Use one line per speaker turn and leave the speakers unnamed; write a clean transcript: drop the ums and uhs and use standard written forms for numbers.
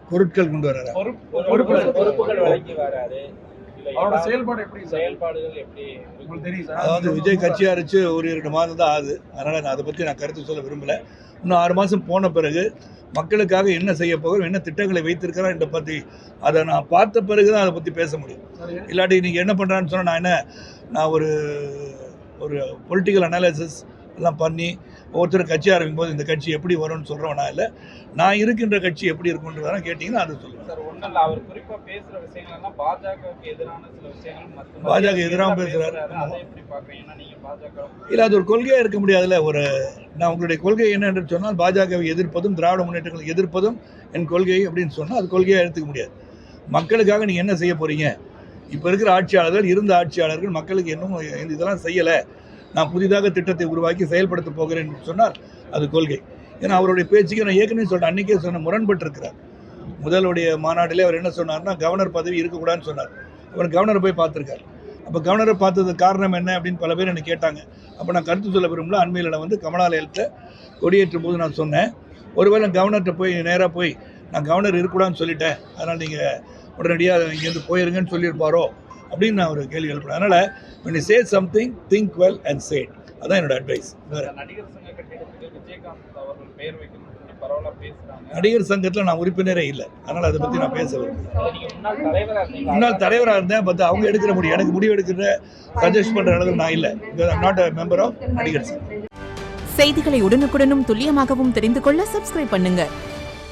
பொருட்கள் கொண்டு வராரு.
பொறுப்புகள் வழங்கி வராரு. அவரோட செயல்பாடுகள் எப்படி உங்களுக்கு தெரியும் சார்?
அதாவது விஜய் கட்சி ஆரம்பிச்சு ஒரு 2 மாதம் தான் ஆகுது. அதனால் நான் அதை பற்றி நான் கருத்து சொல்ல விரும்பலை. இன்னும் 6 மாதம் போன பிறகு மக்களுக்காக என்ன செய்ய போகிறோம், என்ன திட்டங்களை வைத்திருக்கிறோம் என்ற பற்றி அதை நான் பார்த்த பிறகு தான் அதை பற்றி பேச முடியும். இல்லாட்டி நீங்கள் என்ன பண்ணுறான்னு சொன்னால் நான் ஒரு பொலிட்டிக்கல் அனாலிசிஸ் எல்லாம் பண்ணி ஒவ்வொருத்தரும் கட்சி ஆரம்பிக்கும் போது இந்த கட்சி எப்படி வரும்னு சொல்கிறவனா இல்லை, நான் இருக்கின்ற கட்சி எப்படி இருக்குன்றதெல்லாம் கேட்டிங்கன்னா அதை சொல்லுவேன்.
சார் ஒன்றும் இல்லை, அவர் குறிப்பாக பேசுகிற விஷயங்கள்லாம் பாஜகவுக்கு எதிரான சில விஷயங்கள்
பாஜக எதிராக பேசுகிறாரு.
அதை எப்படி பார்க்குறீங்கன்னா நீங்கள் பாஜக
இல்லை, அது ஒரு கொள்கையாக இருக்க முடியாதுல்ல. நான் உங்களுடைய கொள்கை என்ன என்று சொன்னால் பாஜகவை எதிர்ப்பதும் திராவிட முன்னேற்றங்களை எதிர்ப்பதும் என் கொள்கை அப்படின்னு சொன்னால் அது கொள்கையாக எடுத்துக்க முடியாது. மக்களுக்காக நீங்கள் என்ன செய்ய போகிறீங்க? இப்போ இருக்கிற ஆட்சியாளர்கள் இருந்த ஆட்சியாளர்கள் மக்களுக்கு இன்னும் இதெல்லாம் செய்யலை, நான் புதிதாக திட்டத்தை உருவாக்கி செயல்படுத்த போகிறேன் என்று சொன்னால் அது கொள்கை. ஏன்னா அவருடைய பேச்சுக்கு நான் ஏற்கனவே சொல்கிறேன், அன்றைக்கே சொன்ன முரண்பட்டு இருக்கிறார். முதலுடைய மாநாட்டிலே அவர் என்ன சொன்னார்னா கவர்னர் பதவி இருக்கக்கூடாதுன்னு சொன்னார். அவர் கவர்னரை போய் பார்த்துருக்கார். அப்போ கவர்னரை பார்த்ததுக்கு காரணம் என்ன அப்படின்னு பல பேர் என்னை கேட்டாங்க. அப்போ நான் கருத்து சொல்ல விரும்பல. அண்மையில் நான் கமலாலயத்தை கொடியேற்றும் போது நான் சொன்னேன், ஒருவேளை கவர்னர்கிட்ட போய் நேராக போய் நான் கவர்னர் இருக்கக்கூடாதுன்னு சொல்லிட்டேன், அதனால் நீங்கள் உடனடியாக இங்கேருந்து போயிருங்கன்னு சொல்லியிருப்பாரோ அப்படின்னு நான் ஒரு கேள்வி எழுப்புறேன். அதனால் when you say something, think well and say it. அதான் என்னோட அட்வைஸ்.
நடிகர் சங்க கட்டிடத்துக்கு விஜயகாந்த் அவர்கள் பெயர் வைக்கணும்னு பரவாயில்ல பேசுகிறாங்க.
நடிகர் சங்கத்தில் நான் உறுப்பினரே இல்லை, அதனால் அதை பற்றி நான் பேச விரும்புகிறேன். முன்னாள் தலைவராக இருந்தேன், பட் அவங்க எடுக்கிற முடியும், எனக்கு முடிவு எடுக்கிற சஜஸ்ட் பண்ணுற அளவுக்கு நான் இல்லை. I'm not a member of நடிகர் சங்கம்.
செய்திகளை உடனுக்குடனும் துல்லியமாகவும் தெரிந்து கொள்ள சப்ஸ்கிரைப் பண்ணுங்க.